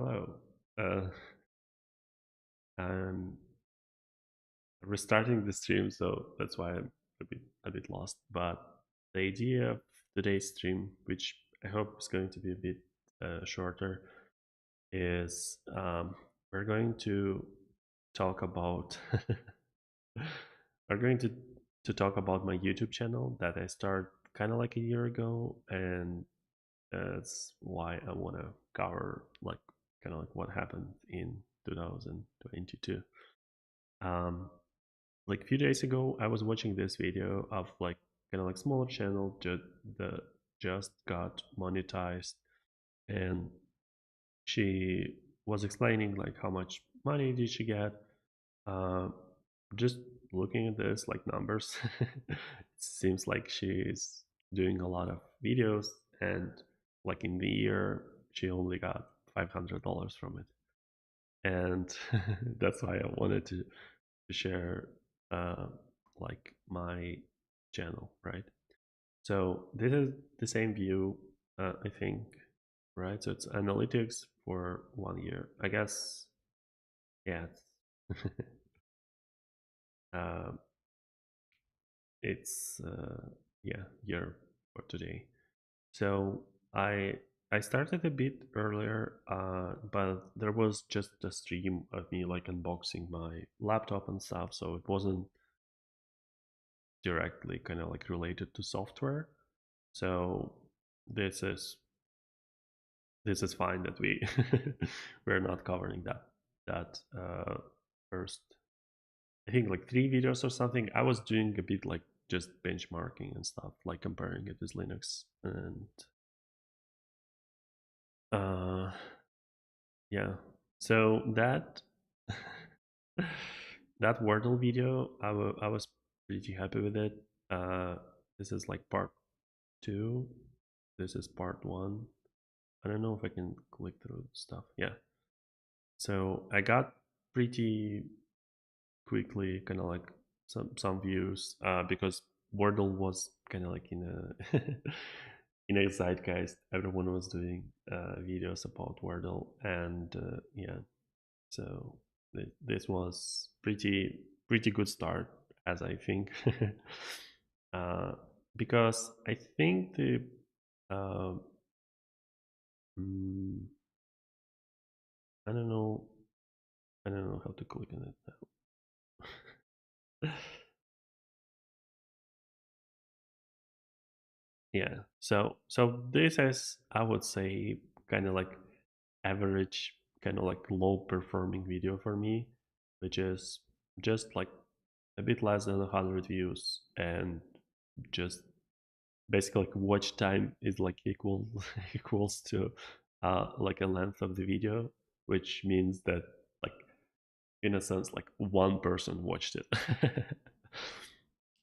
Hello. I'm restarting the stream, so that's why I'm a bit lost. But the idea of today's stream, which I hope is going to be a bit shorter, is we're going to talk about we're going to talk about my YouTube channel that I started kind of like a year ago, and that's why I want to cover like kind of like what happened in 2022. Um, like a few days ago, I was watching this video of like kind of like smaller channel that just got monetized, and she was explaining like how much money did she get. Uh, just looking at this like numbers, it seems like she's doing a lot of videos, and like in the year she only got $500 from it, and that's why I wanted to share uh, like my channel, right? So this is the same view, I think, right? So it's analytics for 1 year, I guess. Yeah, uh, it's yeah, year for today. So I I started a bit earlier, but there was just a stream of me like unboxing my laptop and stuff, so it wasn't directly kind of like related to software. So this is this is fine that we're not covering that first. I think like 3 videos or something. I was doing a bit like just benchmarking and stuff, like comparing it with Linux, and uh, yeah. So that that Wordle video, I was pretty happy with it. Uh, this is like part two. This is part one. I don't know if I can click through stuff. Yeah. So I got pretty quickly kind of like some views because Wordle was kind of like in a in a zeitgeist. Everyone was doing videos about Wordle, and yeah, so this was pretty good start, as I think, uh, because I think the uh, mm, I don't know how to click on it now. Yeah. So this is, I would say, kind of like average, kind of like low performing video for me, which is just like a bit less than 100 views, and just basically like watch time is like equal equals to like a length of the video, which means that like in a sense like one person watched it.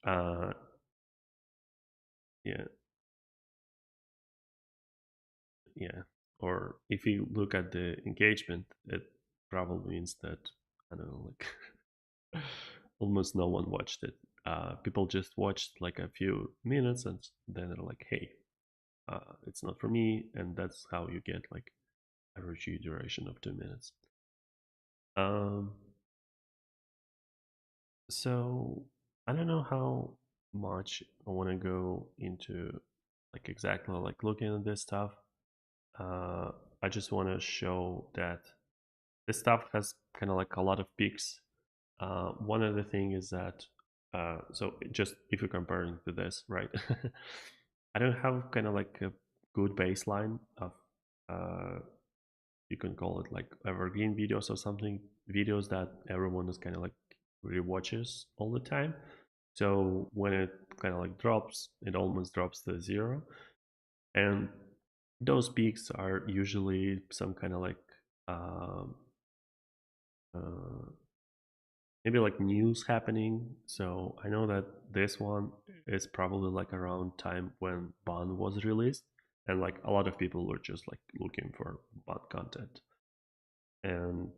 uh yeah, yeah. Or if you look at the engagement, it probably means that, I don't know, like almost no one watched it. People just watched like a few minutes, and then they're like, hey, it's not for me. And that's how you get like average view duration of 2 minutes. um so I don't know how much I want to go into like exactly like looking at this stuff. uh I just want to show that this stuff has kind of like a lot of peaks. One of the thing is that so just if you're comparing to this, right? I don't have kind of like a good baseline of uh, you can call it like evergreen videos or something, videos that everyone is kind of like rewatches all the time. So when it kind of like drops, it almost drops to zero, and those peaks are usually some kind of like um, uh, maybe like news happening. So I know that this one is probably like around time when Bond was released, and like a lot of people were just like looking for Bond content. And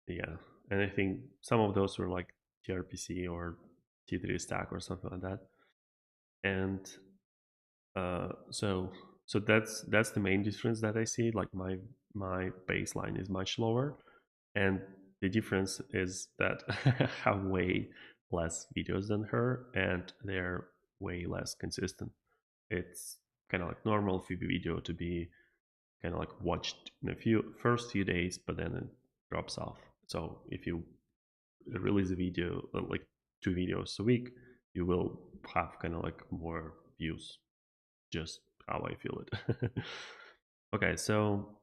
yeah, and I think some of those were like TRPC or T3 stack or something like that. And so that's the main difference that I see. Like my baseline is much lower, and the difference is that I have way less videos than her, and they're way less consistent. It's kind of like normal for video to be kind of like watched in a few days, but then it drops off. So if you release a video, like 2 videos a week, you will have kind of like more views. Just how I feel it. Okay, so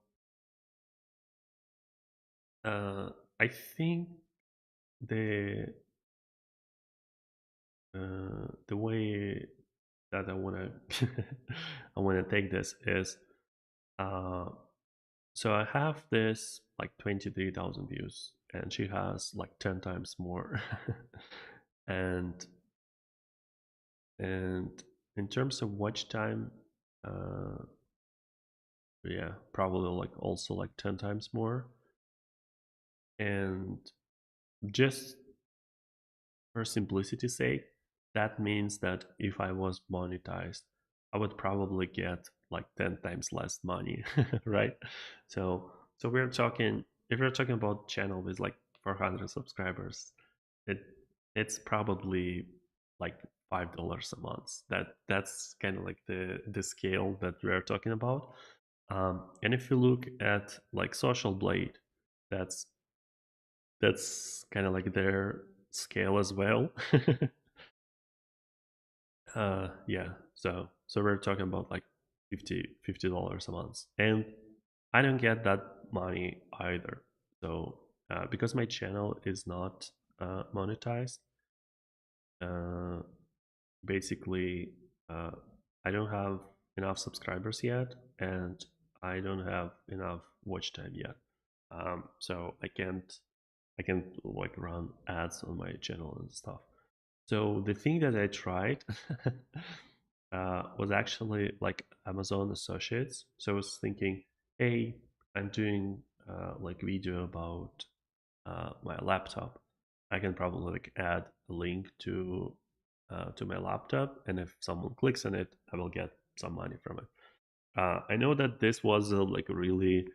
uh, I think the the way that I wanna I wanna take this is uh, so I have this like 23,000 views, and she has like 10 times more, and and in terms of watch time, uh, yeah, probably like also like 10 times more, and just for simplicity's sake, that means that if I was monetized, I would probably get like 10 times less money, right? So, so we're talking, if we're talking about channel with like 400 subscribers, it it's probably like $5 a month. That's kind of like the scale that we're talking about. And if you look at like Social Blade, that's that's kind of like their scale as well. Yeah. So we're talking about like $50 a month, and I don't get that money either. So because my channel is not monetized, uh, basically uh, I don't have enough subscribers yet, and I don't have enough watch time yet. So I can't like run ads on my channel and stuff. So the thing that I tried was actually like Amazon Associates. So I was thinking, hey, I'm doing like video about my laptop. I can probably like add a link to my laptop, and if someone clicks on it, I will get some money from it. I know that this was a like a really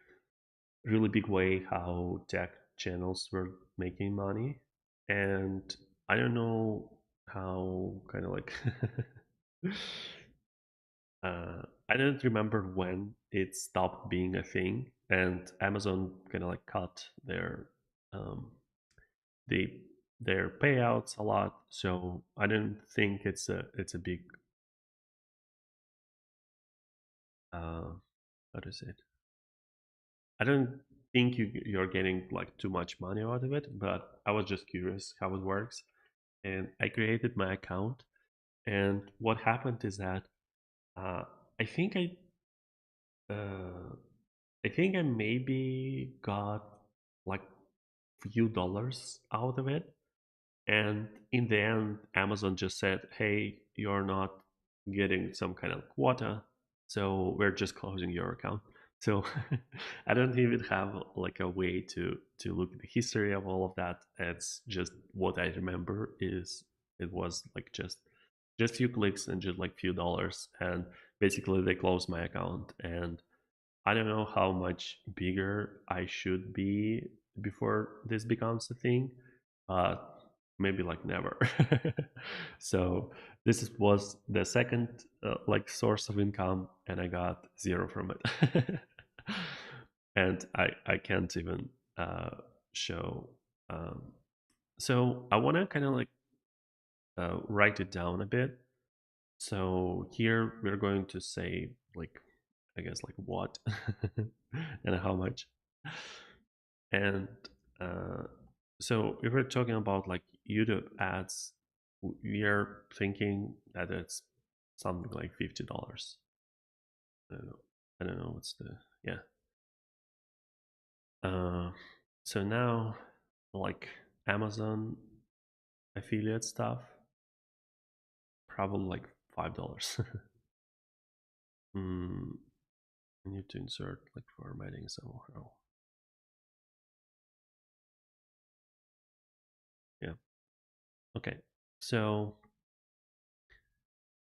big way how tech channels were making money, and I don't know how kind of like I don't remember when it stopped being a thing, and Amazon kind of like cut um, they their payouts a lot. So I don't think it's a big how to say it. I don't think you're getting like too much money out of it, but I was just curious how it works, and I created my account. And what happened is that uh, I think I uh, I think I maybe got like few dollars out of it. And in the end, Amazon just said, hey, you're not getting some kind of quota, so we're just closing your account. So I don't even have like a way to look at the history of all of that. It's just what I remember is it was like just few clicks and just like few dollars, and basically they closed my account. And I don't know how much bigger I should be before this becomes a thing, but maybe like never. So was the second like source of income, and I got zero from it. And I can't even show. Um, so I want to kind of like write it down a bit. So here we're going to say like I guess like what and how much. And uh, so if we're talking about like YouTube ads, we are thinking that it's something like $50. I don't know. I don't know what's the yeah. Uh, so now like Amazon affiliate stuff, probably like $5. mm, I need to insert like formatting somehow. Yeah. Okay. So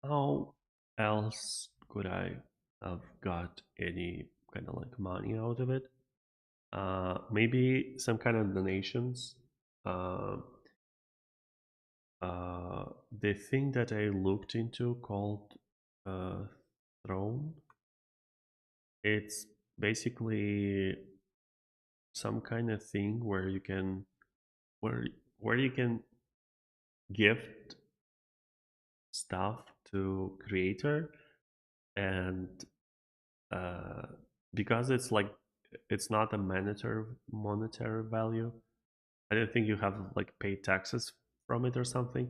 how else could I have got any kind of like money out of it? Maybe some kind of donations. Uh, the thing that I looked into called uh, Throne. It's basically some kind of thing where you can where where you can gift stuff to creator, and uh, because it's not a monetary value. I don't think you have like paid taxes from it or something.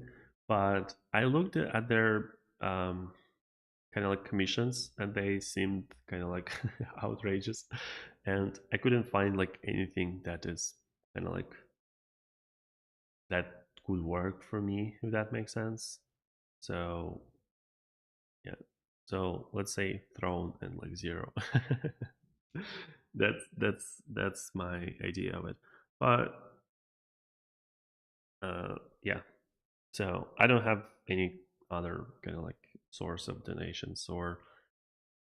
But I looked at their kind of like commissions, and they seemed kind of like outrageous, and I couldn't find like anything that is kind of like that could work for me, if that makes sense. So yeah, so let's say throne and like zero. That's my idea of it. But yeah, so I don't have any other kind of like source of donations. Or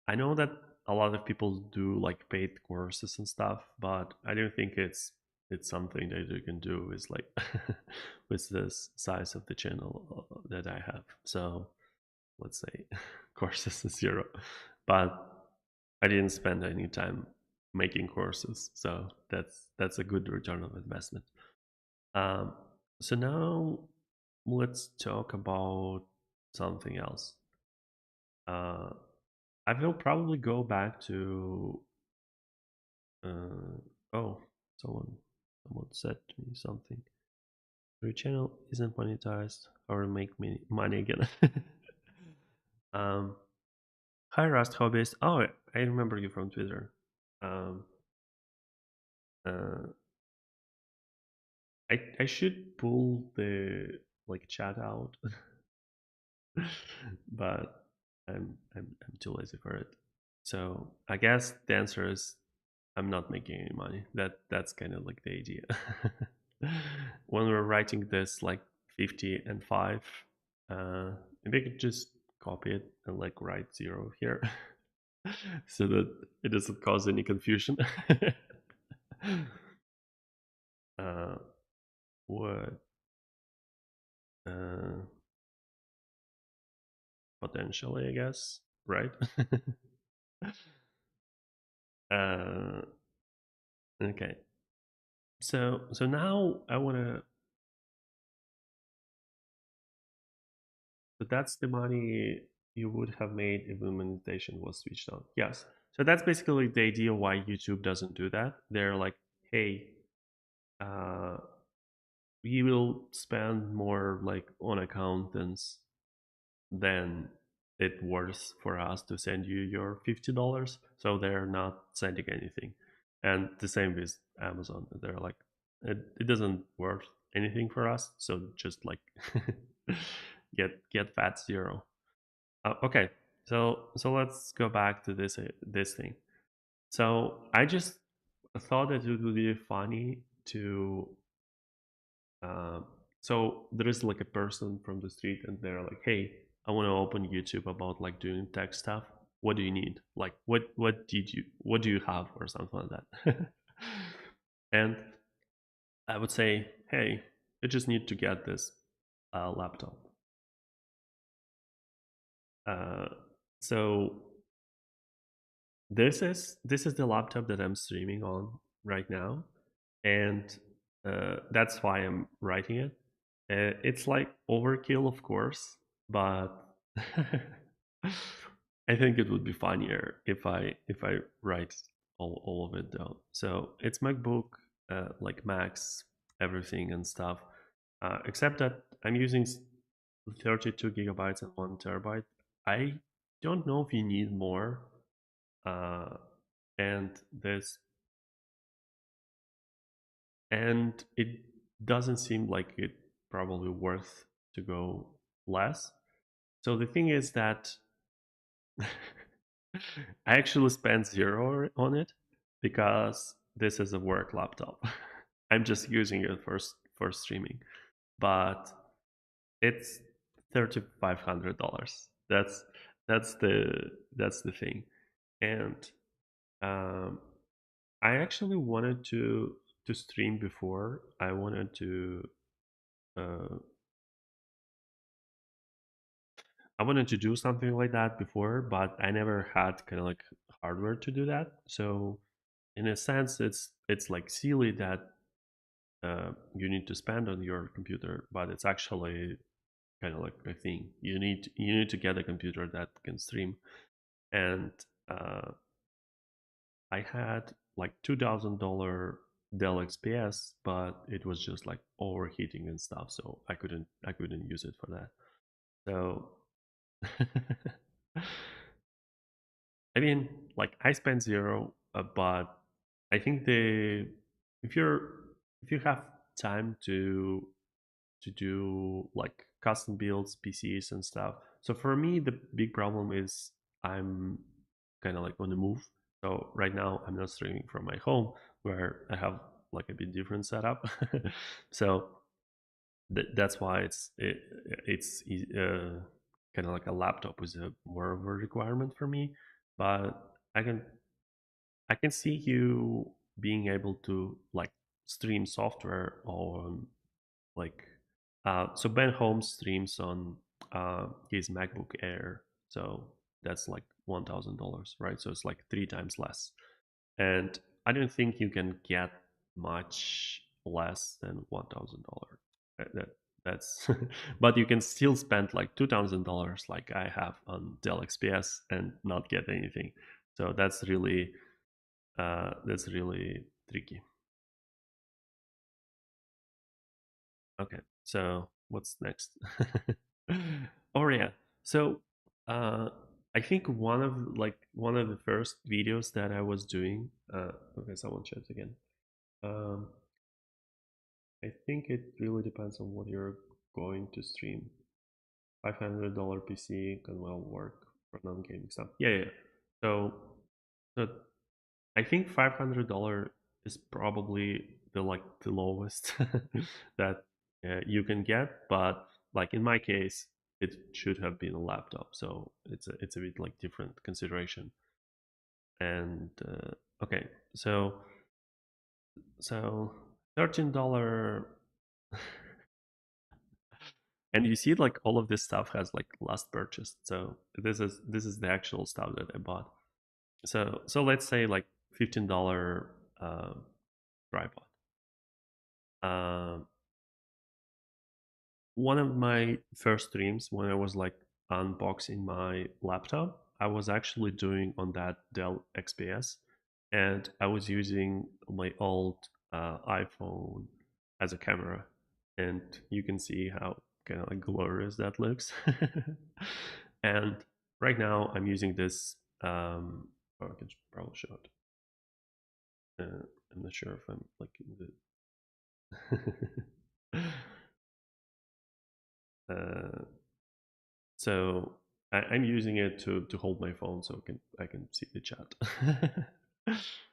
I know that a lot of people do like paid courses and stuff, but I don't think it's something that you can do is like with this size of the channel that I have. So let's say courses is zero, but I didn't spend any time making courses, so that's a good return of investment. Um, so now let's talk about something else. Uh, I will probably go back to. Oh, someone someone said to me something. Your channel isn't monetized or make money again. um, Hi Rust Hobbyist. Oh, I remember you from Twitter. Um, uh, I should pull the like chat out, but I'm too lazy for it. So I guess the answer is I'm not making any money. That's kind of like the idea. When we're writing this like 50 and 5, maybe I could just copy it and like write 0 here so that it doesn't cause any confusion. uh, what uh, potentially, I guess, right? uh, okay. So now I want to. So that's the money you would have made if the monetization was switched on. Yes. So that's basically the idea why YouTube doesn't do that. They're like, hey, uh, we will spend more like on accountants than it worth for us to send you your $50. So they're not sending anything. And the same with Amazon. They're like, it doesn't worth anything for us. So just like get fat zero. Okay, so let's go back to this thing. So I just thought that it would be funny to. Uh, so there is like a person from the street, and they're like, "Hey, I want to open YouTube about like doing tech stuff. What do you need? Like, what do you have, or something like that?" And I would say, "Hey, you just need to get this laptop." Uh, so this is the laptop that I'm streaming on right now, and that's why I'm writing it. It's like overkill, of course, but I think it would be funnier if I write all of it down. So it's MacBook, like Max, everything and stuff, except that I'm using 32 gigabytes and 1 terabyte. I don't know if you need more, uh, and this and it doesn't seem like it probably worth to go less. So the thing is that I actually spent zero on it because this is a work laptop. I'm just using it for streaming, but it's $3,500. That's the thing, and um, I actually wanted to stream before. Uh, I wanted to do something like that before, but I never had kind of like hardware to do that. So in a sense, it's like silly that you need to spend on your computer, but it's actually kind of like a thing. You need to get a computer that can stream, and uh, I had like $2,000 Dell XPS, but it was just like overheating and stuff, so I couldn't use it for that. So I mean, like I spent zero, but I think the if you're if you have time to do like custom builds, PCs and stuff. So for me, the big problem is I'm kind of like on the move. So right now I'm not streaming from my home where I have like a bit different setup. So that's why it's kind of like a laptop is a more of a requirement for me. But I can I can see you being able to like stream software on like so Ben Holmes streams on his MacBook Air, so that's like $1,000, right? So it's like three times less, and I don't think you can get much less than $1,000. That's but you can still spend like $2,000 like I have on Dell XPS and not get anything. So that's really tricky. Okay, so what's next? Oh yeah, so uh, I think one of the first videos that I was doing. Okay, someone chat again. Um, I think it really depends on what you're going to stream. $500 PC can well work for non-gaming stuff. Yeah, yeah. So I think $500 is probably the lowest that you can get, but like in my case, it should have been a laptop, so it's a bit like different consideration. And okay, so $13, and you see like all of this stuff has like last purchased. So this is the actual stuff that I bought. So let's say like $15 tripod. Um, One of my first streams when I was like unboxing my laptop, I was actually doing on that Dell XPS, and I was using my old iPhone as a camera, and you can see how kind of like glorious that looks. And right now I'm using this. Or I can probably show it. I'm not sure if I'm like the. uh, So I'm using it to hold my phone so I can see the chat.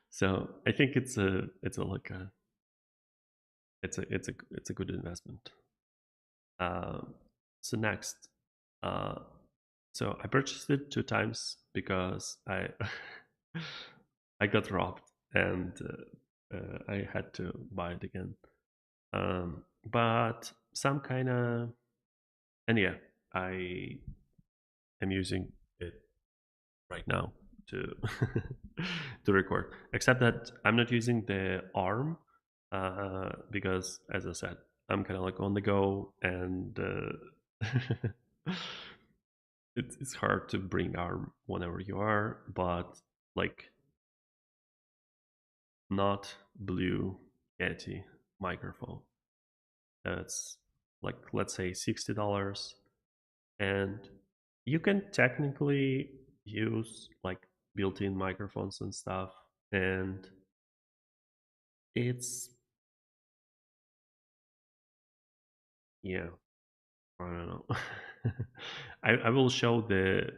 So I think it's a like a it's a good investment. Um, so next, uh, so I purchased it two times because I I got robbed and I had to buy it again. But some kind of and yeah, I am using it right now to to record. Except that I'm not using the arm because, as I said, I'm kind of like on the go, and it's hard to bring arm whenever you are. But like not Blue Yeti microphone. That's like let's say $60, and you can technically use like built-in microphones and stuff, and it's yeah, I don't know. I will show the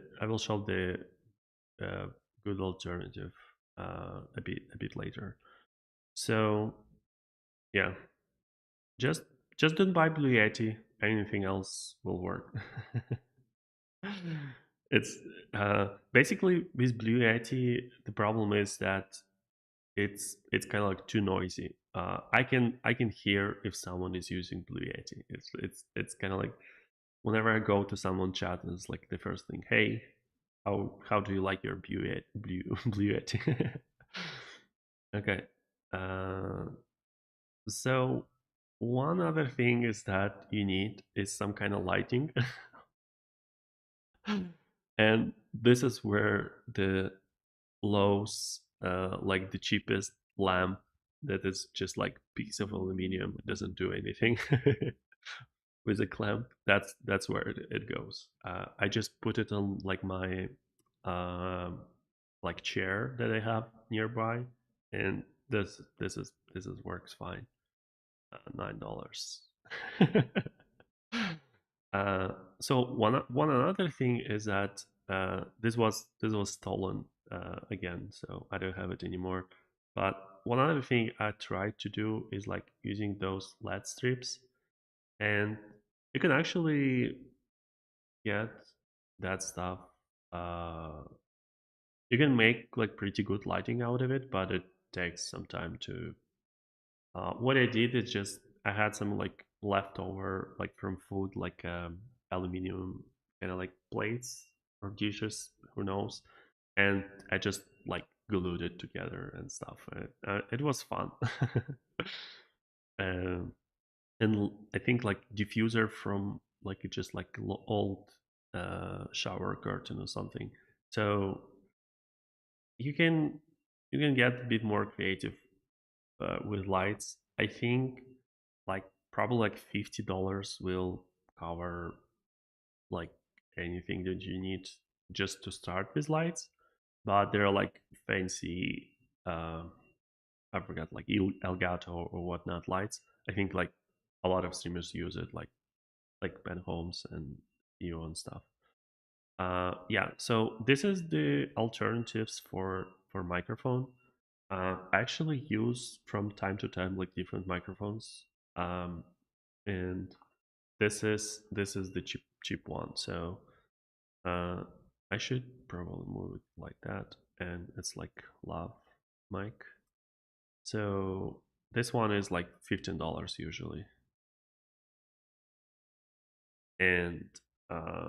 uh, good alternative a bit later. So yeah, just just don't buy Blue Yeti. Anything else will work. It's basically with Blue Yeti. The problem is that it's kind of like too noisy. I can hear if someone is using Blue Yeti. It's kind of like whenever I go to someone chat, it's like the first thing, hey, how do you like your Blue Yeti? Okay. Uh, so one other thing is that you need is some kind of lighting, and this is where the Lowe's, like the cheapest lamp that is just like piece of aluminum, it doesn't do anything with a clamp. That's where it goes. I just put it on like my um like chair that I have nearby, and this is works fine. $9. Uh, so one another thing is that this was stolen again, so I don't have it anymore. But one other thing I tried to do is like using those LED strips, and you can actually get that stuff. Uh, you can make like pretty good lighting out of it, but it takes some time to. What I did is just I had some like leftover like from food like aluminum kind of like plates or dishes, who knows, and I just like glued it together and stuff. It was fun. um, and I think like diffuser from like just like old shower curtain or something. So you can you can get a bit more creative with lights. I think like probably like $50 will cover like anything that you need just to start with lights. But there are like fancy, uh, I forgot, like Elgato or whatnot lights. I think like a lot of streamers use it, like Ben Holmes and you and stuff. Yeah, so this is the alternatives for microphone. I actually use from time to time like different microphones, um, and this is the cheap one. So uh, I should probably move it like that, and it's like lav mic. So this one is like $15 usually, and uh,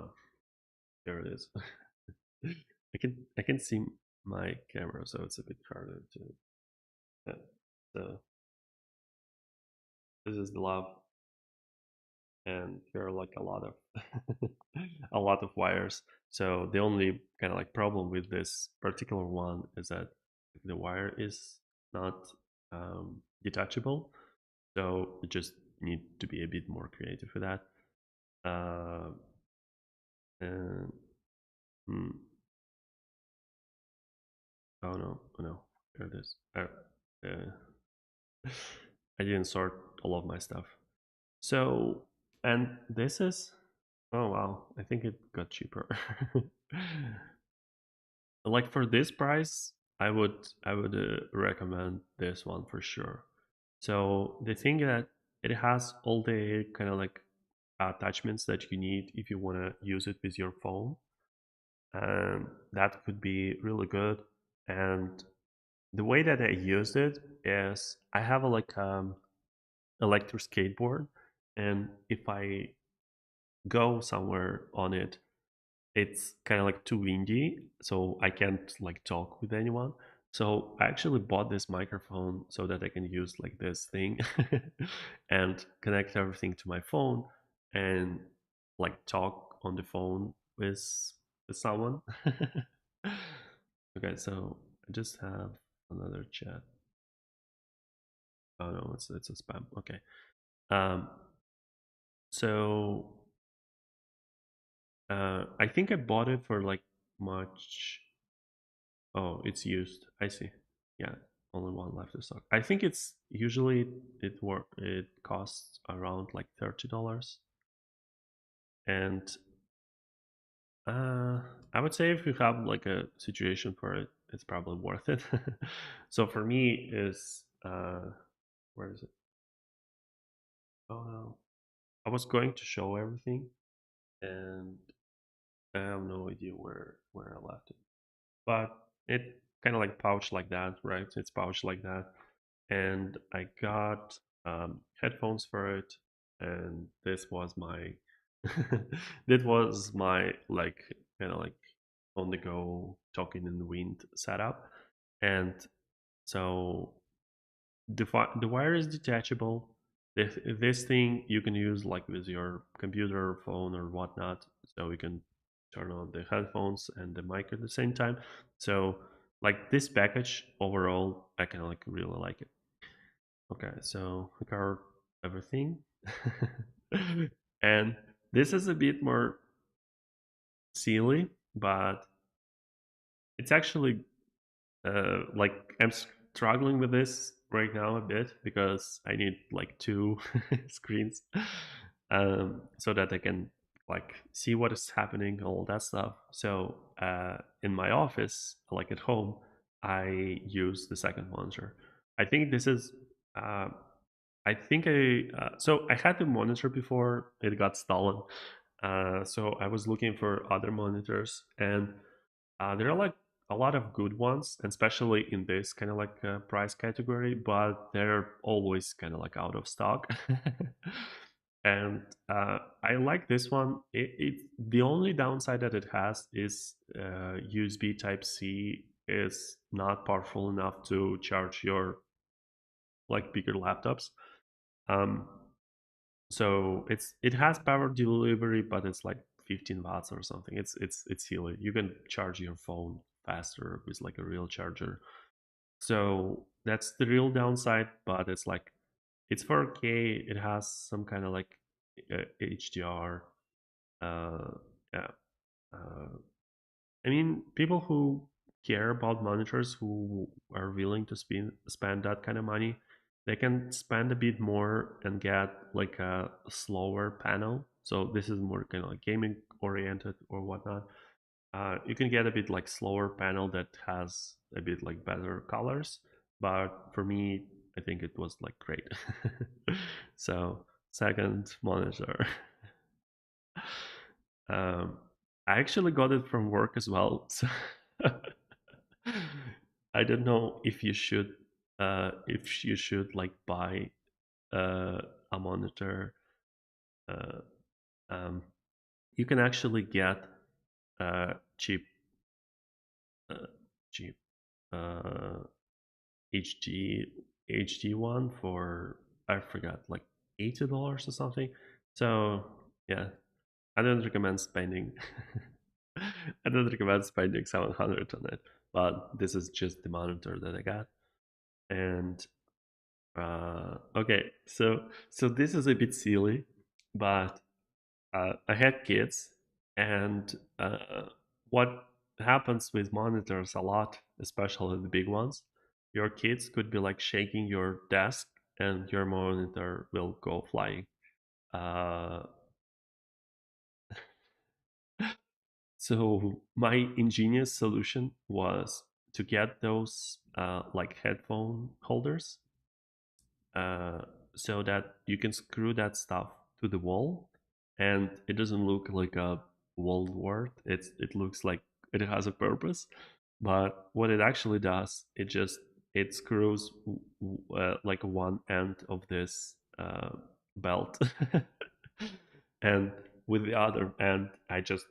there it is. I can see my camera, so it's a bit harder to. Yeah. So this is the lav, and there are like a lot of a lot of wires. So the only kind of like problem with this particular one is that the wire is not detachable. So you just need to be a bit more creative with that. Uh, and hmm, oh no, oh no, there it is. I didn't sort all of my stuff. So, and this is, oh wow, I think it got cheaper. Like for this price, I would recommend this one for sure. So the thing that it has all the kind of like attachments that you need if you want to use it with your phone, and that could be really good. And the way that I used it is I have a like electric skateboard, and if I go somewhere on it, it's kind of like too windy, so I can't like talk with anyone. So I actually bought this microphone so that I can use like this thing and connect everything to my phone and like talk on the phone with someone. Okay, so I just have another chat. Oh no, it's a spam. Okay. Um, so I think I bought it for like much. Oh, it's used. I see. Yeah, only one left to stock. I think it's usually it costs around like $30, and uh, I would say if you have like a situation for it, it's probably worth it. So for me, is where is it? Oh no, I was going to show everything, and I have no idea where I left it, but it kind of like pouch like that, right? It's pouch like that, and I got headphones for it, and this was my that was my like kind of like on the go talking in the wind setup, and so the wire is detachable. This thing you can use like with your computer or phone or whatnot, so you can turn on the headphones and the mic at the same time. So like this package overall, I kind of like really like it. Okay, so I covered everything. And this is a bit more silly, but it's actually like I'm struggling with this right now a bit because I need like two screens so that I can like see what is happening, all that stuff. So in my office, like at home, I use the second monitor. I think this is uh, so I had the monitor before it got stolen. So I was looking for other monitors, and there are like a lot of good ones, especially in this kind of like price category, but they're always kind of like out of stock. And I like this one. The only downside that it has is USB Type C is not powerful enough to charge your like bigger laptops. Um, so it has power delivery, but it's like 15 watts or something. It's silly. You can charge your phone faster with like a real charger. So that's the real downside, but it's like it's 4K. It has some kind of like HDR. Uh, yeah. Uh, I mean, people who care about monitors, who are willing to spend that kind of money, they can spend a bit more and get like a slower panel. So this is more kind of like gaming oriented or whatnot. You can get a bit like slower panel that has a bit like better colors. But for me, I think it was like great. So second monitor. Um, I actually got it from work as well. So I don't know if you should like buy uh, a monitor. Uh, um, you can actually get cheap uh, cheap uh, HD HD one for I forgot like $80 or something. So yeah, I don't recommend spending. I don't recommend spending 700 on it, but this is just the monitor that I got. And okay, so this is a bit silly, but I had kids, and what happens with monitors a lot, especially the big ones, your kids could be like shaking your desk, and your monitor will go flying. Uh, So my ingenious solution was to get those like headphone holders, uh, so that you can screw that stuff to the wall, and it doesn't look like a wall wart. It looks like it has a purpose, but what it actually does, it screws like one end of this belt, and with the other end, I just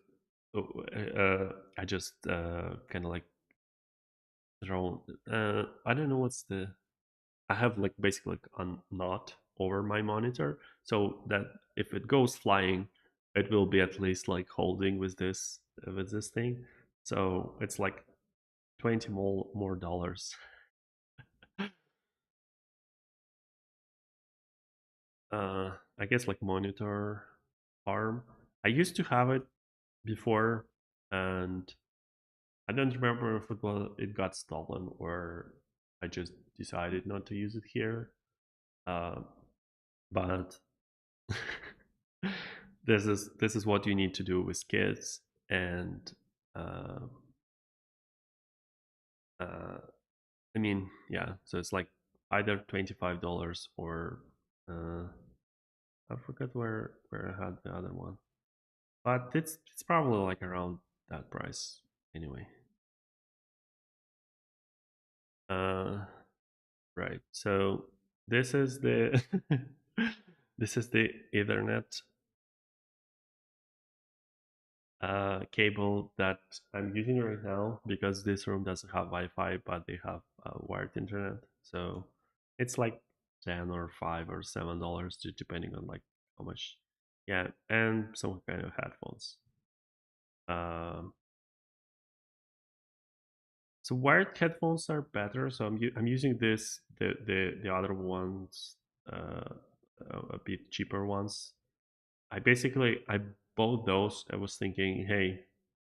kind of like throw. I don't know what's the. I have like basically like a knot over my monitor, so that if it goes flying, it will be at least like holding with this thing. So it's like 20 more dollars. I guess like monitor arm. I used to have it before, and I don't remember if it got stolen or I just decided not to use it here. Uh, but this is what you need to do with kids, and uh, uh, I mean, yeah. So it's like either $25 or uh, I forgot where I had the other one, but it's probably like around that price anyway. Uh, right. So this is the this is the Ethernet cable that I'm using right now because this room doesn't have Wi-Fi, but they have wired internet. So it's like 10 or $5 or $7, depending on like how much. Yeah, and some kind of headphones. Um, so wired headphones are better. So I'm using the other ones, uh, a bit cheaper ones. I bought those. I was thinking, hey,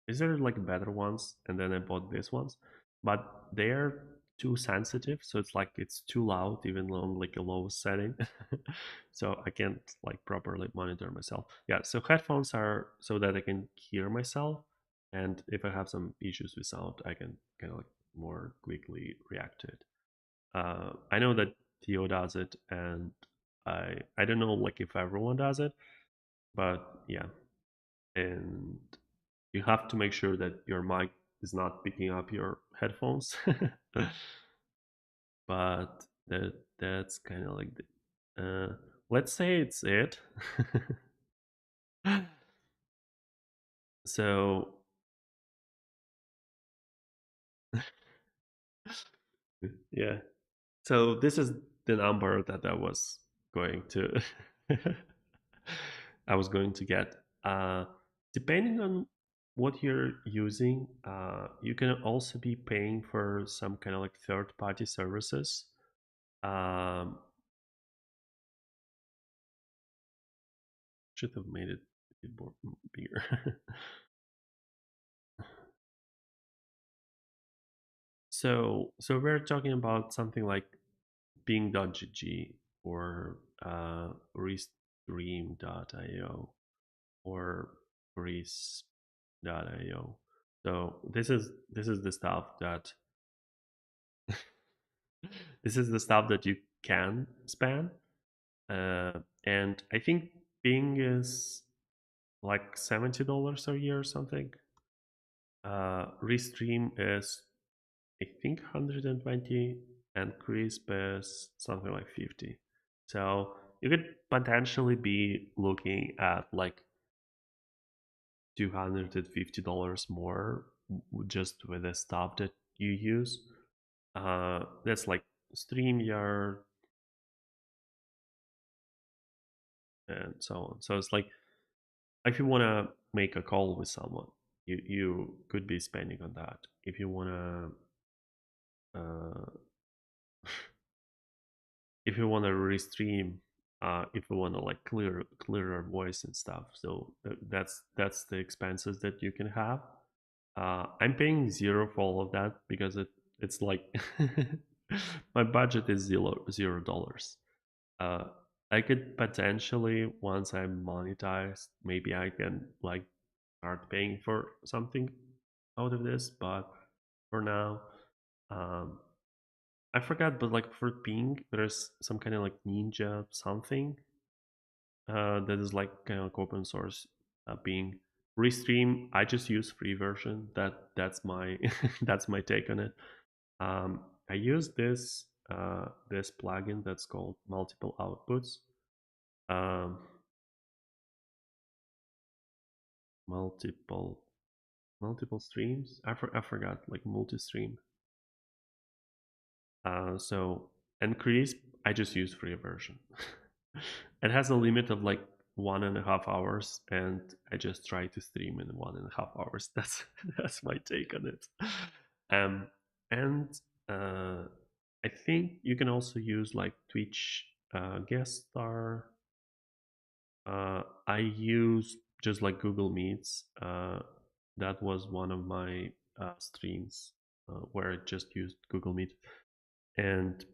is there like better ones? And then I bought these ones, but they're too sensitive, so it's like it's too loud even on like a low setting. So I can't like properly monitor myself. Yeah, so headphones are so that I can hear myself, and if I have some issues with sound, I can kind of like more quickly react to it. I know that Theo does it, and I don't know like if everyone does it, but yeah, and you have to make sure that your mic is not picking up your headphones. But that's kind of like let's say it's it. So yeah, so this is the number that going to I was going to get. Depending on what you're using, you can also be paying for some kind of like third-party services. Um, should have made it a bit more bigger. So we're talking about something like Bing.gg or Restream.io or Breeze.io. So this is the stuff that this is the stuff that you can spam. And I think Bing is like $70 a year or something. Restream is I think 120, and Crisp is something like 50. So you could potentially be looking at like $250 more just with the stuff that you use. That's like StreamYard and so on. So it's like if you want to make a call with someone, you could be spending on that. If you want to if you want to restream, if you want to like clear our voice and stuff, so that's the expenses that you can have. I'm paying zero for all of that because it's like my budget is $0. uh, I could potentially, once I'm monetized, maybe I can like start paying for something out of this, but for now, um, I forgot, but like for Ping, there's some kind of like Ninja something that is like kind of like open source. Ping Restream, I just use free version. That's my that's my take on it. I use this plugin that's called multiple outputs. Um, multiple multiple streams. I forgot like multi-stream. So increase, I just use free version. It has a limit of like 1.5 hours, and I just try to stream in 1.5 hours. That's my take on it. Um, and uh, I think you can also use like Twitch guest star. I use just like Google Meets. That was one of my streams where I just used Google Meet, and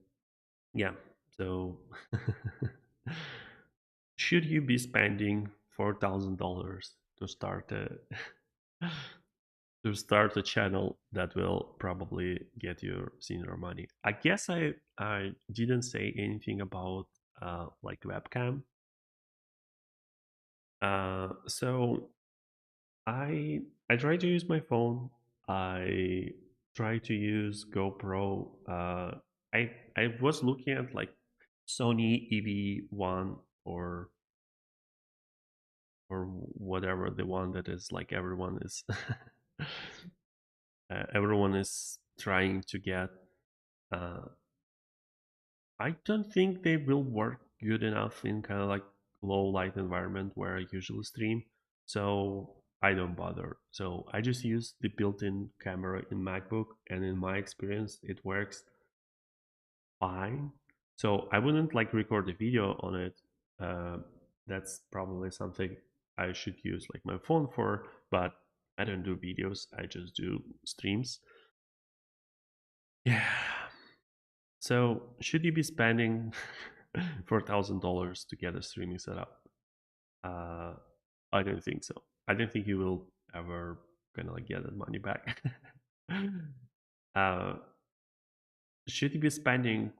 yeah. So, should you be spending $4,000 to start a to start a channel that will probably get you senior money? I guess I didn't say anything about like webcam. So I try to use my phone. I try to use GoPro. I was looking at like Sony EV1 or whatever, the one that is like everyone is everyone is trying to get. Uh, I don't think they will work good enough in kind of like low light environment where I usually stream. So I don't bother. So I just use the built-in camera in MacBook, and in my experience, it works fine. So I wouldn't like record a video on it. Uh, that's probably something I should use like my phone for, but I don't do videos. I just do streams. Yeah. So should you be spending $4,000 to get a streaming setup? Uh, I don't think so. I don't think you will ever gonna like get that money back. uh, should you be spending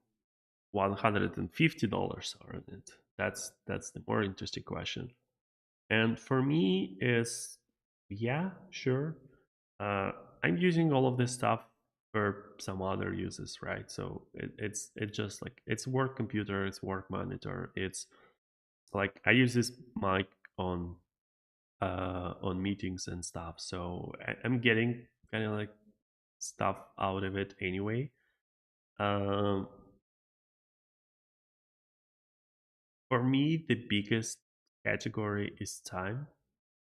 $150 on it? That's the more interesting question. And for me, is yeah, sure. Uh, I'm using all of this stuff for some other uses, right? So it's just like it's work computer, it's work monitor, it's like I use this mic on meetings and stuff. So I'm getting kind of like stuff out of it anyway. Um, for me, the biggest category is time.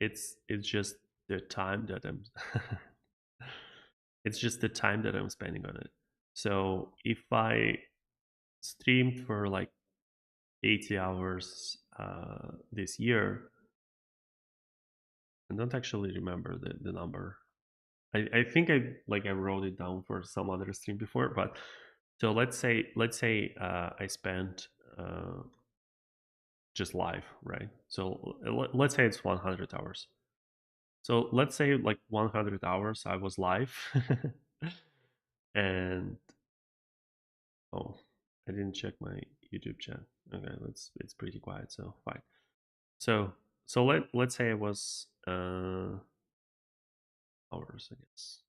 It's just the time that I'm it's just the time that I'm spending on it. So if I streamed for like 80 hours this year, I don't actually remember the number. I think I wrote it down for some other stream before, but so let's say I spent just live, right? So let's say it's 100 hours. So let's say like 100 hours I was live, and oh, I didn't check my YouTube chat. Okay, it's pretty quiet, so fine. So let's say it was hours, I guess.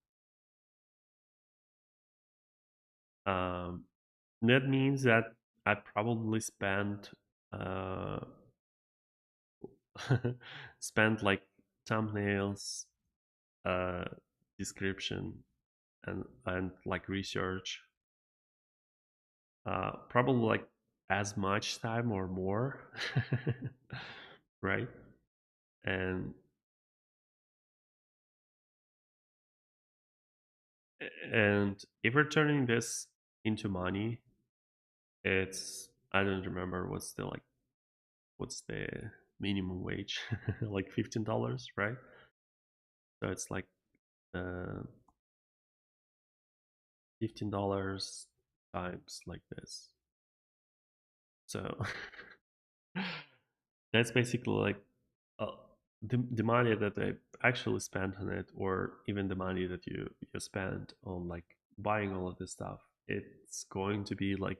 Um, that means that I probably spent uh spent like thumbnails, uh, description, and like research, probably like as much time or more, right? And if we're turning this into money, it's I don't remember what's the minimum wage, like $15, right? So it's like uh, $15 times like this. So that's basically like uh, the money that I actually spent on it, or even the money that you spend on like buying all of this stuff. It's going to be like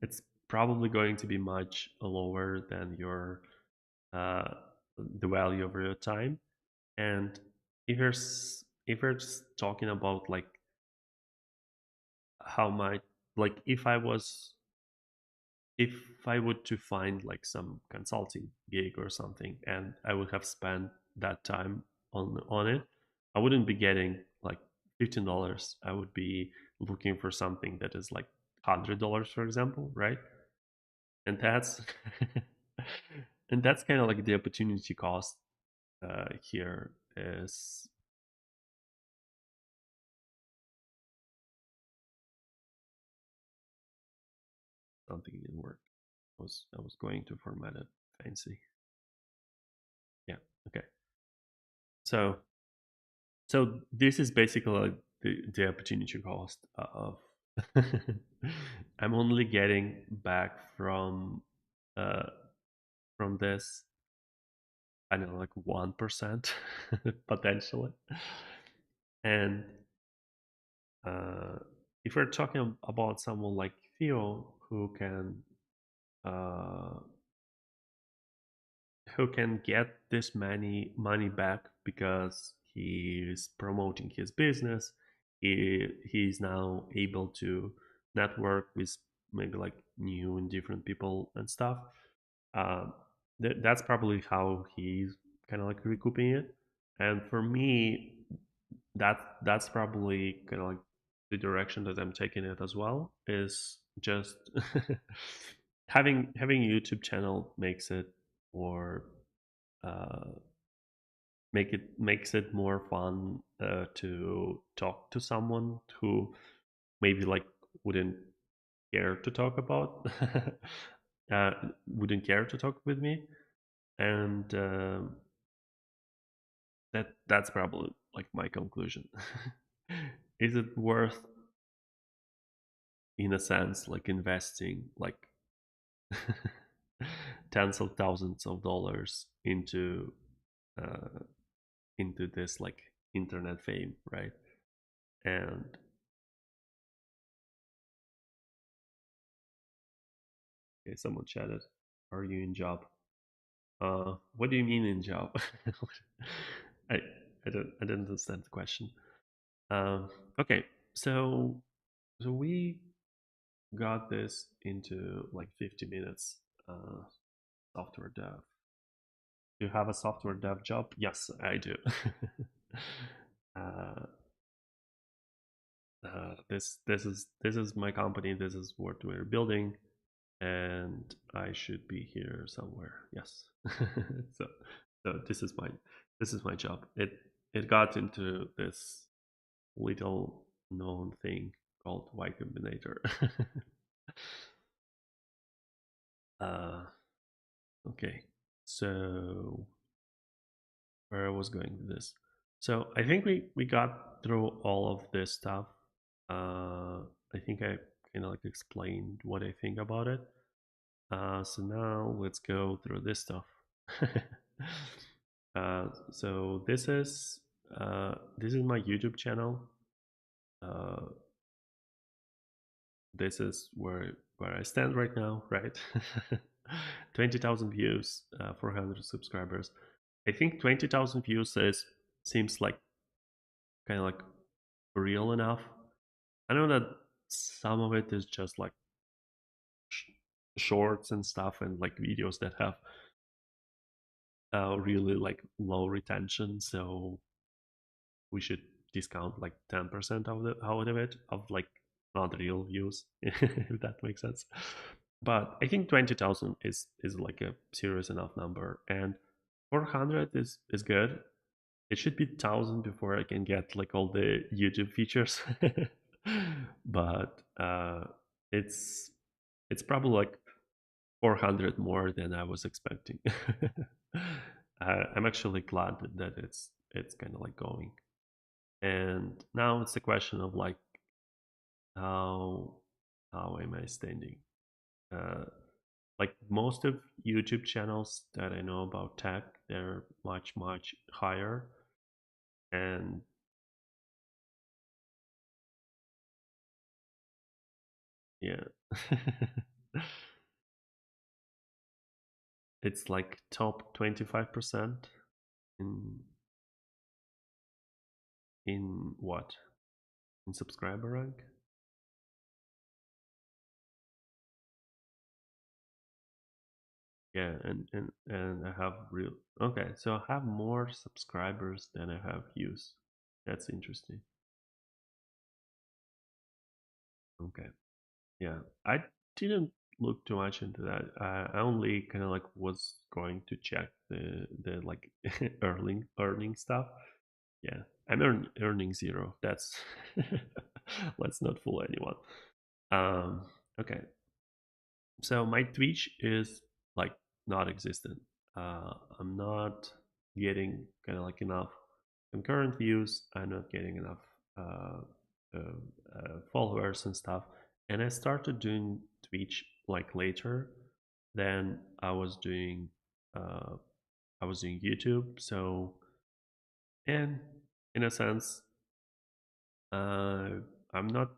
it's probably going to be much lower than your uh, the value of your time. And if you're just talking about like how much, like if I would to find like some consulting gig or something, and I would have spent that time on it, I wouldn't be getting like $15. I would be looking for something that is like $100, for example, right? And that's and that's kind of like the opportunity cost here is something didn't work. I was going to format it fancy. Yeah. Okay. So this is basically like the opportunity cost of I'm only getting back uh from this, I don't know, like 1% potentially. And uh if we're talking about someone like Theo uh who can get this many money back because he is promoting his business, he's now able to network with maybe like new and different people and stuff. um, that's probably how he's kind of like recouping it. And for me, that's probably kind of like the direction that I'm taking it as well, is just having a YouTube channel makes it more uh, makes it more fun to talk to someone who maybe like wouldn't care to talk about uh, wouldn't care to talk with me. And that's probably like my conclusion. Is it worth, in a sense, like investing like tens of thousands of dollars uh, into this like internet fame, right? And okay, someone chatted, "Are you in job?" What do you mean in job? I I didn't understand the question. Um, okay, so we got this into like 50 minutes. Uh, Software dev. Do you have a software dev job? Yes, I do. uh, this is my company. This is what we're building, and I should be here somewhere. Yes. so this is my job. It got into this little known thing called Y Combinator. uh, okay, so where I was going with this. So I think we got through all of this stuff. I think I kind of like explained what I think about it. So now let's go through this stuff. So this is my YouTube channel. Uh, this is where I stand right now, right? 20,000 views, 400 subscribers. I think 20,000 views seems like kind of like real enough. I know that some of it is just like sh- shorts and stuff, and like videos that have really like low retention, so we should discount like 10% of the out of it, of like not real views, if that makes sense. But I think 20,000 is like a serious enough number, and 400 is good. It should be 1,000 before I can get like all the YouTube features. But it's it's probably like 400 more than I was expecting. I'm actually glad that it's kind of like going. And now it's a question of like how how am I standing? Uh, like most of YouTube channels that I know about tech, they're much higher, and yeah, it's like top 25% in what, in subscriber rank. Yeah, and I have real okay, so I have more subscribers than I have views. That's interesting. Okay. Yeah, I didn't look too much into that. I only kind of like was going to check the like earning stuff. Yeah, I'm earning zero. That's let's not fool anyone. Um, okay, so my Twitch is like not existent. I'm not getting kind of like enough concurrent views. I'm not getting enough uh, followers and stuff. And I started doing Twitch like later than uh, I was doing YouTube. So, and in a sense, uh, I'm not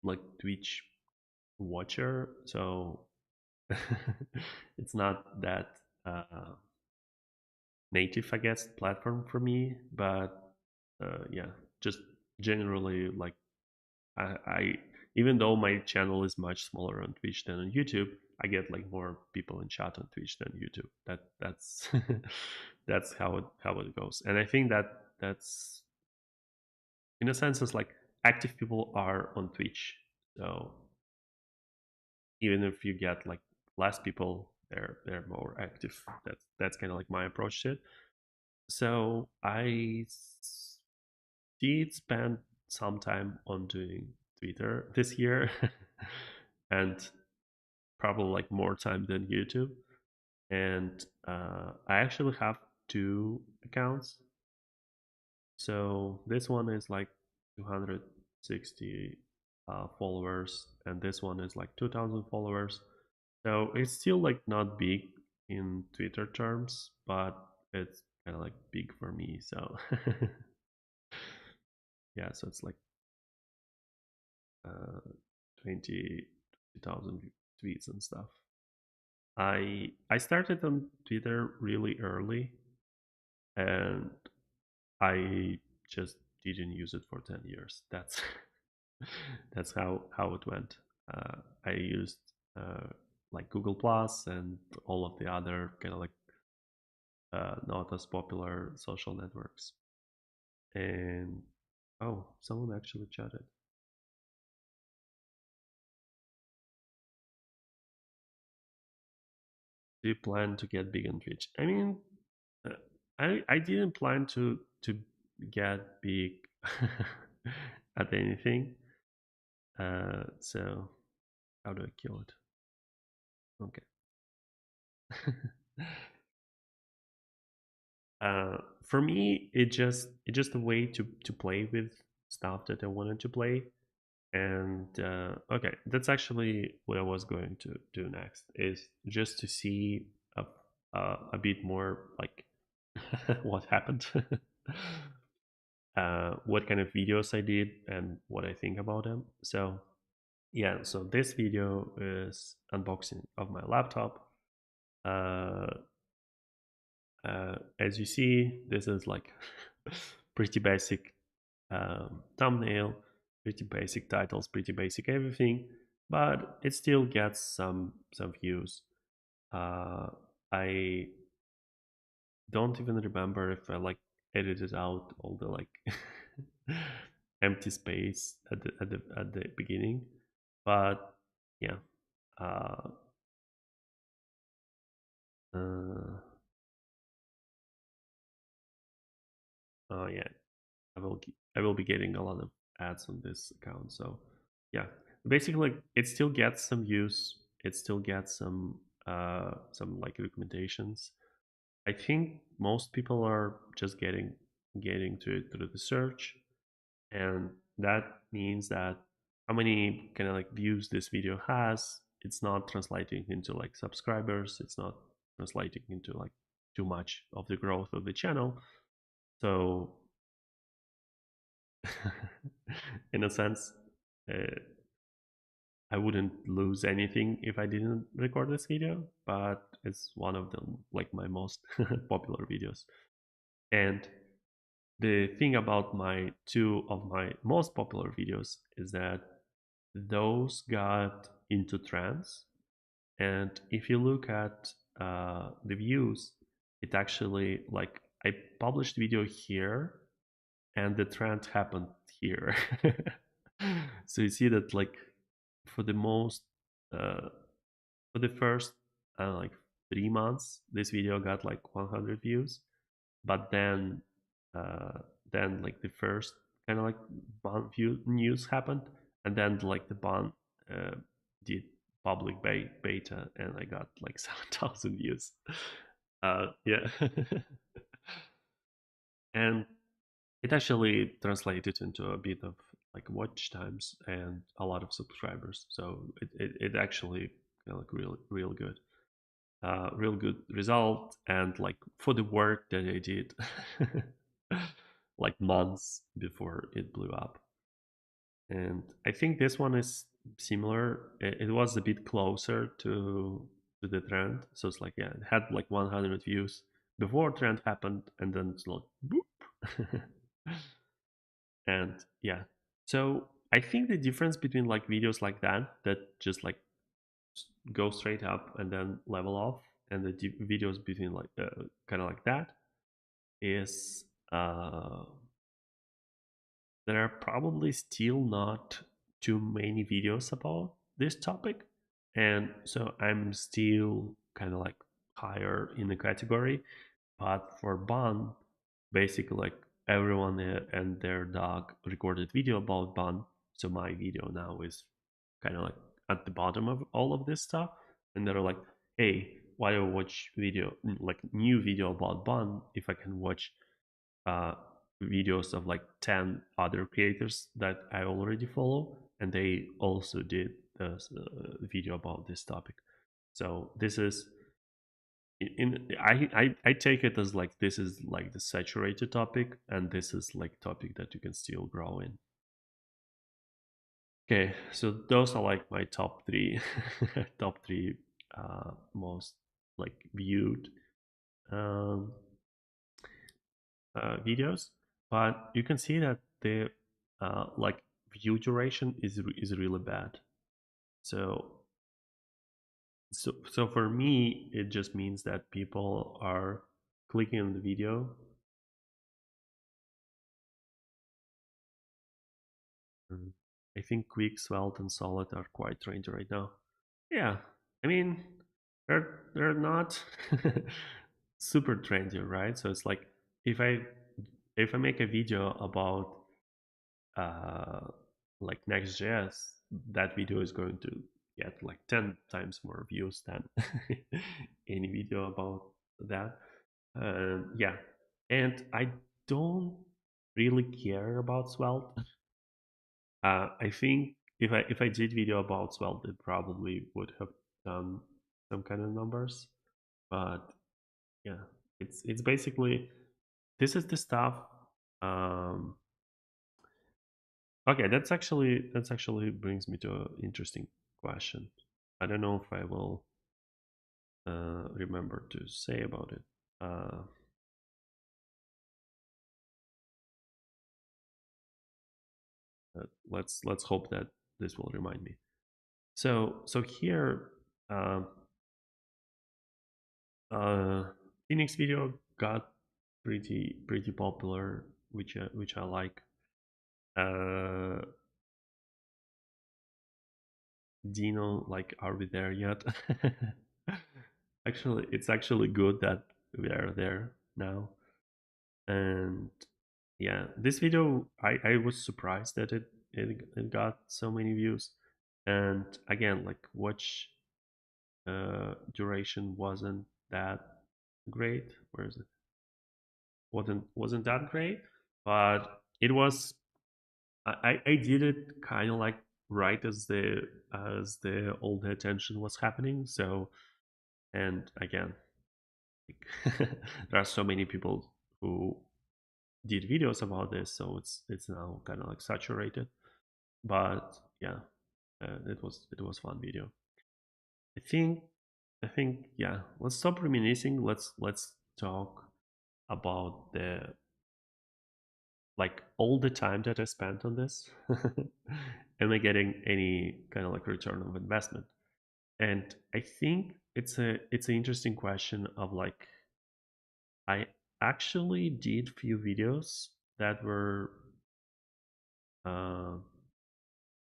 like Twitch watcher, so it's not that native, I guess, platform for me. But yeah, just generally like I even though my channel is much smaller on Twitch than on YouTube, I get like more people in chat on Twitch than YouTube. That's that's how it goes. And I think that that's in a sense it's like active people are on Twitch. So even if you get like less people, they're more active. That's kind of like my approach to it. So did spend some time on doing Twitter this year, and probably like more time than YouTube. And I actually have two accounts. So this one is like 260 followers, and this one is like 2,000 followers. So it's still like not big in Twitter terms, but it's kind of like big for me. So yeah, so it's like uh, 20,000 tweets and stuff. I started on Twitter really early, and I just didn't use it for 10 years. That's that's how it went. I used uh, like Google Plus and all of the other kind of like not as popular social networks. And oh, someone actually chatted. Do you plan to get big on Twitch? I mean, uh, I didn't plan to get big at anything. So how do I kill it? Okay. For me, it just a way to play with stuff that I wanted to play. And okay, that's actually what I was going to do next, is just to see a bit more like what happened, what kind of videos I did, and what I think about them. So yeah, so this video is unboxing of my laptop. Uh, as you see, this is like pretty basic thumbnail, pretty basic titles, pretty basic everything, but it still gets some views. Uh, I don't even remember if I like edited out all the like empty space at the beginning, but yeah. Uh, uh, oh yeah, I will be getting a lot of ads on this account. So yeah, basically like, it still gets some views. It still gets some like recommendations. I think most people are just getting to it through the search, and that means that how many kind of like views this video has, it's not translating into like subscribers. It's not translating into like too much of the growth of the channel. So in a sense, uh, I wouldn't lose anything if I didn't record this video, but it's one of them, like my most popular videos. And the thing about my two of my most popular videos is that those got into trends. And if you look at the views, it actually like I published video here and the trend happened here. So you see that like for the most uh, for the first like 3 months, this video got like 100 views, but uh, then like the first kind of like bond view news happened, and then like the bond uh, did public beta, and I got like 7,000 views. Yeah. And it actually translated into a bit of like watch times and a lot of subscribers. So it actually like real good, real good result. And like for the work that I did, like months before it blew up. And I think this one is similar. It was a bit closer to the trend. So it's like, yeah, it had like 100 views before trend happened, and then it's like boop. And yeah, so I think the difference between like videos like that just like go straight up and then level off, and the videos between like kind of like that is there are probably still not too many videos about this topic, and so I'm still kind of like higher in the category. But for Bun, basically like everyone and their dog recorded video about Bun, so my video now is kind of like at the bottom of all of this stuff, and they're like, hey, why do I watch video like new video about Bun if I can watch uh, videos of like 10 other creators that I already follow, and they also did the video about this topic. So this is I take it as like this is like the saturated topic, and this is like topic that you can still grow in. Okay, so those are like my top three top three most like viewed um, videos, but you can see that the like view duration is really bad. So so for me, it just means that people are clicking on the video. Mm. I think quick, svelte, and solid are quite trendy right now. Yeah, I mean they're not super trendy, right? So it's like if I if I make a video about uh, like Next.js, that video is going to get like 10 times more views than any video about that. Yeah, and I don't really care about Svelte. I think if I did video about Svelte, it probably would have done some kind of numbers. But yeah, it's basically this is the stuff. Um, Okay, that's actually brings me to an interesting question. I don't know if I will remember to say about it. Uh, let's hope that this will remind me. So here, um, uh, Phoenix video got pretty popular, which I like. Uh, Dino, like, are we there yet? Actually, it's actually good that we are there now. And yeah, this video I was surprised that it got so many views. And again, like watch duration wasn't that great. Where is it? Wasn't that great, but it was. I did it kind of like right as the all the attention was happening. So, and again, there are so many people who did videos about this, so it's now kind of like saturated. But yeah, it was fun video. I think I think yeah. Let's stop reminiscing. Let's talk about the like all the time that I spent on this. Am I getting any kind of like return of investment? And I think it's an interesting question of like I actually did few videos that were uh,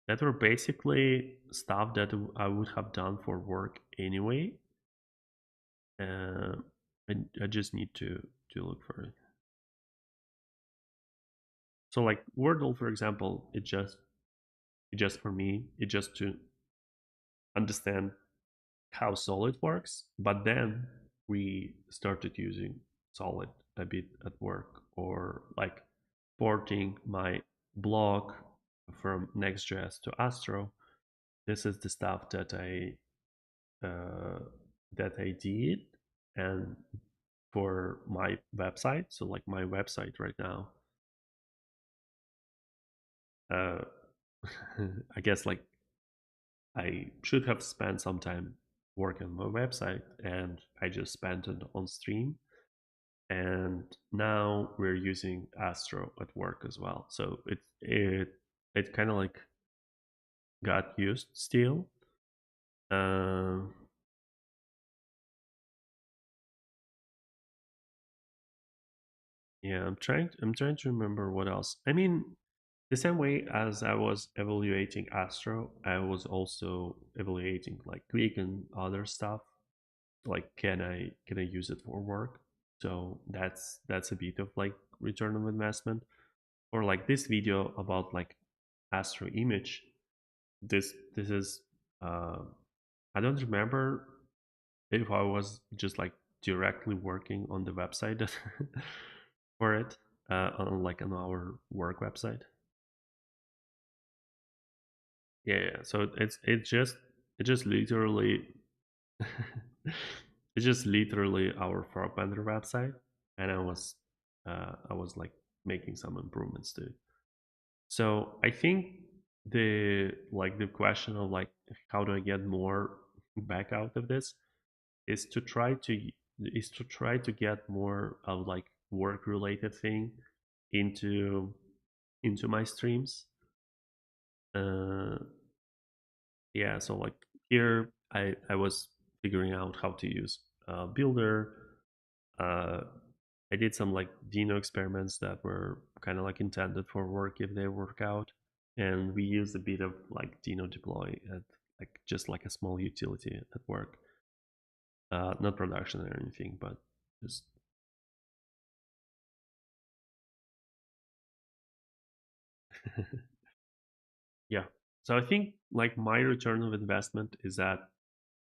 that were basically stuff that I would have done for work anyway. Uh, I just need to look for it. So like Wordle, for example, it just for me, it just to understand how Solid works. But then we started using Solid a bit at work, or like porting my blog from Next.js to Astro. This is the stuff uh, that I did, and for my website. So like my website right now, uh, I guess like I should have spent some time working on my website, and I just spent it on stream. And now we're using Astro at work as well. So it it kind of like got used still. Um, yeah, I'm trying to remember what else. I mean, the same way as I was evaluating Astro, I was also evaluating like Quick and other stuff. Like, can I use it for work? So that's a bit of like return of investment. Or like this video about like Astro image. This is uh, I don't remember if I was just like directly working on the website for it, on like on our work website. Yeah, yeah. So it's just literally it's just literally our frog bender website, and I was like making some improvements to it. So I think the question of like how do I get more back out of this is to try to get more of like work related thing into my streams. Uh, yeah, so like here I was figuring out how to use Builder. Uh, I did some like Dino experiments that were kind of like intended for work if they work out, and we used a bit of like Dino deploy at like just like a small utility at work, not production or anything, but just yeah. So I think like my return of investment is that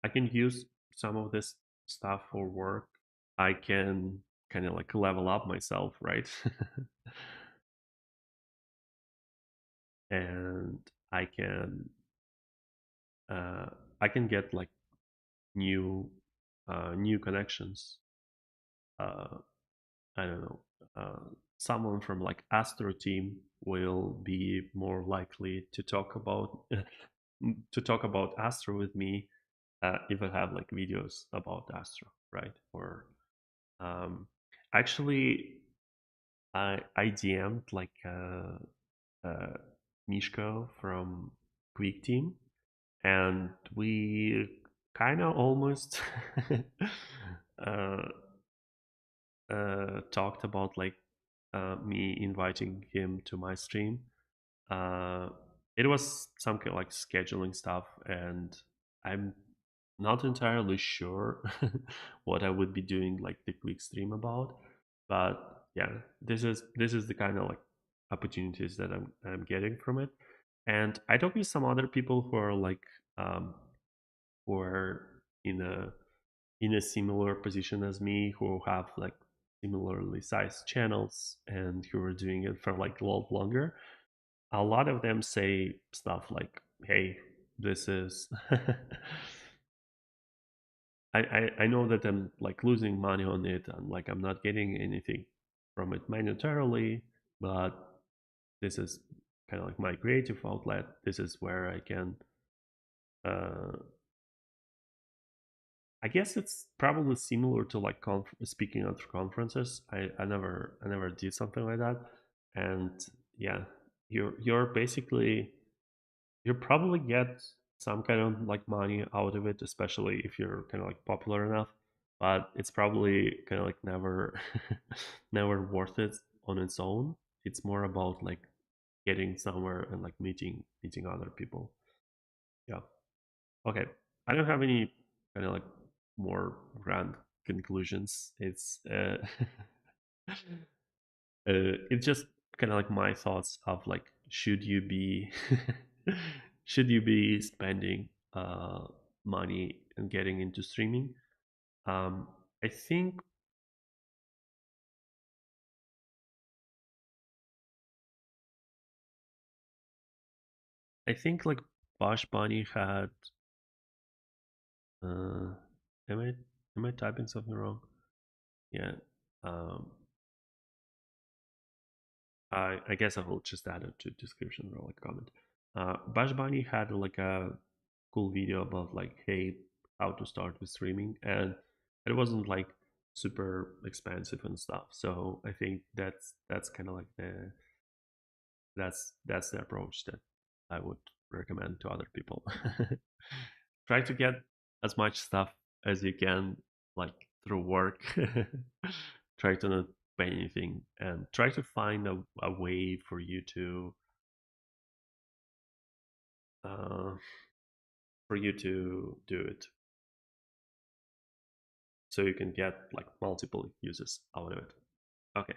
I can use some of this stuff for work. I can kind of like level up myself, right? And I can uh, I can get like new new connections. Uh, I don't know. Someone from like Astro team will be more likely to talk about Astro with me if I have like videos about Astro, right? Or um, actually, I DM'd like Mishko from Greek team, and we kind of almost uh, talked about like me inviting him to my stream. Uh, it was some kind of like scheduling stuff, and I'm not entirely sure what I would be doing like the quick stream about. But yeah, this is the kind of like opportunities that I'm getting from it. And I talked with some other people who are like um, who are in a similar position as me, who have like similarly sized channels and who are doing it for like a lot longer. A lot of them say stuff like, "Hey, this is." I know that I'm like losing money on it and like I'm not getting anything from it monetarily, but this is kind of like my creative outlet. This is where I can uh, I guess it's probably similar to like speaking at conferences. I never did something like that, and yeah, you're basically you probably get some kind of like money out of it, especially if you're kind of like popular enough. But it's probably kind of like never never worth it on its own. It's more about like getting somewhere and like meeting other people. Yeah. Okay. I don't have any kind of like more grand conclusions. It's just kind of like my thoughts of like should you be should you be spending money and getting into streaming? Um, I think like Bosch Bunny had uh, am I typing something wrong? Yeah. Um, I guess I will just add it to description or like comment. Bash Bunny had like a cool video about like, hey, how to start with streaming, and it wasn't like super expensive and stuff. So I think that's kind of like That's the approach that I would recommend to other people. Try to get as much stuff as you can, like through work. Try to not pay anything, and try to find a way uh, for you to do it, so you can get like multiple uses out of it. Okay.